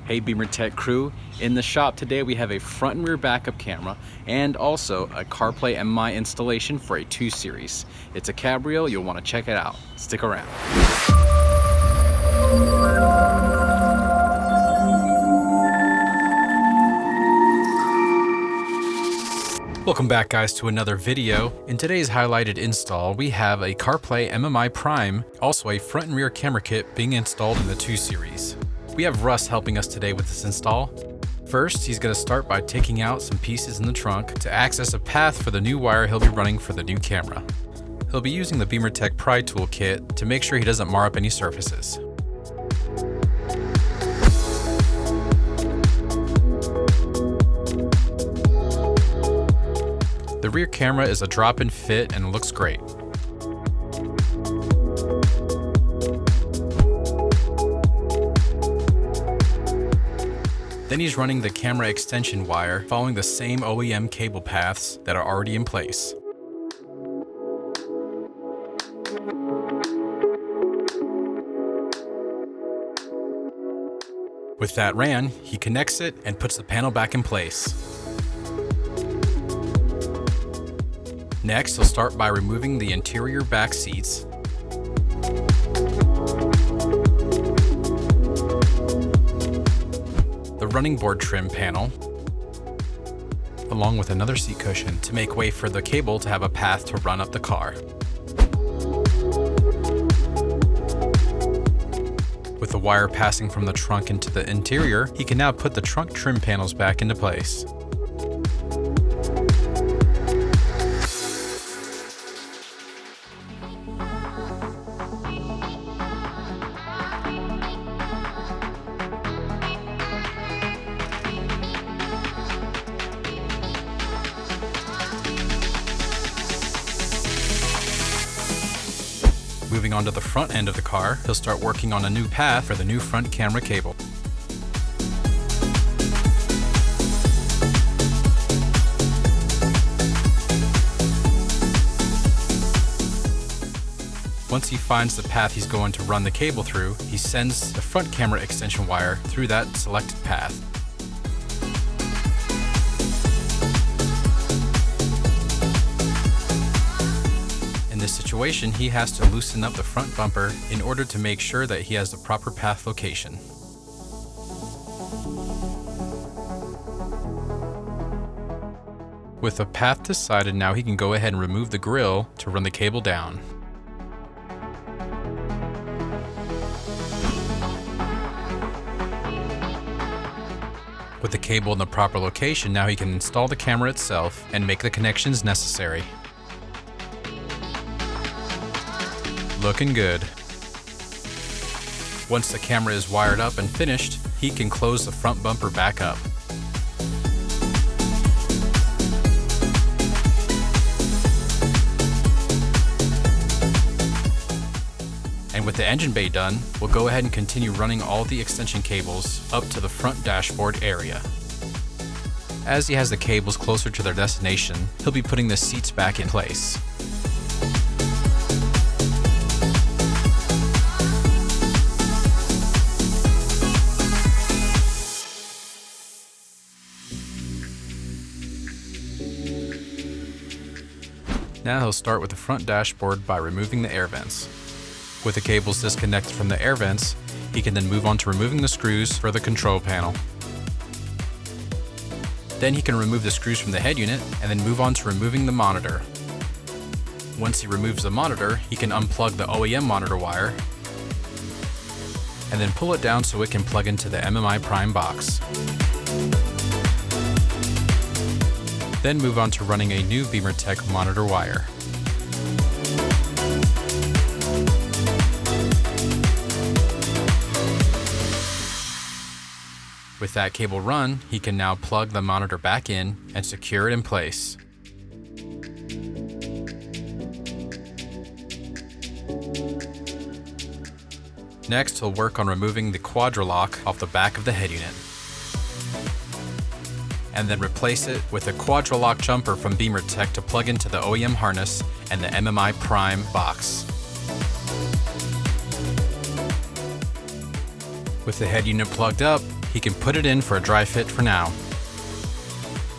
Hey BimmerTech crew, in the shop today we have a front and rear backup camera and also a CarPlay MMI installation for a 2 Series. It's a cabrio, you'll want to check it out. Stick around. Welcome back guys to another video. In today's highlighted install, we have a CarPlay MMI Prime, also a front and rear camera kit being installed in the 2 Series. We have Russ helping us today with this install. First, he's going to start by taking out some pieces in the trunk to access a path for the new wire he'll be running for the new camera. He'll be using the BimmerTech pry tool kit to make sure he doesn't mar up any surfaces. The rear camera is a drop-in fit and looks great. Then he's running the camera extension wire following the same OEM cable paths that are already in place. With that ran, he connects it and puts the panel back in place. Next, he'll start by removing the interior back seats. The running board trim panel, along with another seat cushion to make way for the cable to have a path to run up the car. With the wire passing from the trunk into the interior, he can now put the trunk trim panels back into place. Moving on to the front end of the car, he'll start working on a new path for the new front camera cable. Once he finds the path he's going to run the cable through, he sends the front camera extension wire through that selected path. In this situation, he has to loosen up the front bumper in order to make sure that he has the proper path location. With the path decided, now he can go ahead and remove the grill to run the cable down. With the cable in the proper location, now he can install the camera itself and make the connections necessary. Looking good. Once the camera is wired up and finished, he can close the front bumper back up. And with the engine bay done, we'll go ahead and continue running all the extension cables up to the front dashboard area. As he has the cables closer to their destination, he'll be putting the seats back in place. Now he'll start with the front dashboard by removing the air vents. With the cables disconnected from the air vents, he can then move on to removing the screws for the control panel. Then he can remove the screws from the head unit and then move on to removing the monitor. Once he removes the monitor, he can unplug the OEM monitor wire and then pull it down so it can plug into the MMI Prime box. Then move on to running a new BimmerTech monitor wire. With that cable run, he can now plug the monitor back in and secure it in place. Next, he'll work on removing the quadrilock off the back of the head unit, and then replace it with a quadrilock jumper from BimmerTech to plug into the OEM harness and the MMI Prime box. With the head unit plugged up, he can put it in for a dry fit for now.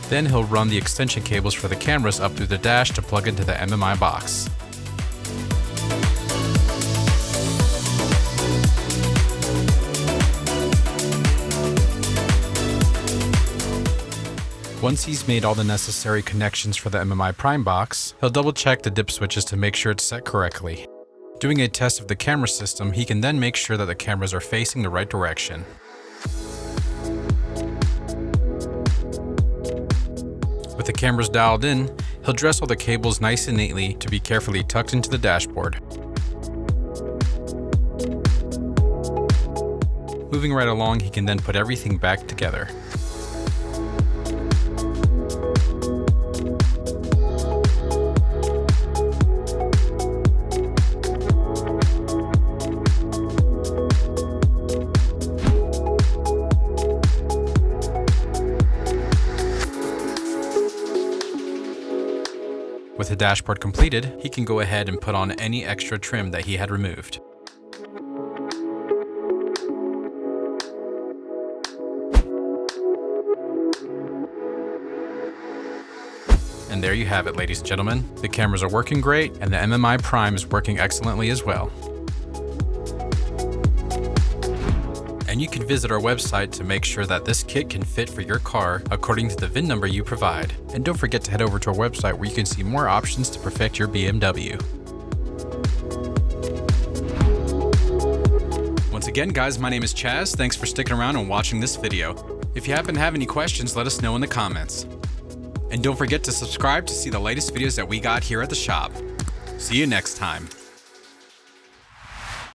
Then he'll run the extension cables for the cameras up through the dash to plug into the MMI box. Once he's made all the necessary connections for the MMI Prime box, he'll double check the dip switches to make sure it's set correctly. Doing a test of the camera system, he can then make sure that the cameras are facing the right direction. With the cameras dialed in, he'll dress all the cables nice and neatly to be carefully tucked into the dashboard. Moving right along, he can then put everything back together. With the dashboard completed, he can go ahead and put on any extra trim that he had removed. And there you have it, ladies and gentlemen. The cameras are working great, and the MMI Prime is working excellently as well. And you can visit our website to make sure that this kit can fit for your car according to the VIN number you provide. And don't forget to head over to our website where you can see more options to perfect your BMW. Once again, guys, my name is Chaz. Thanks for sticking around and watching this video. If you happen to have any questions, let us know in the comments. And don't forget to subscribe to see the latest videos that we got here at the shop. See you next time.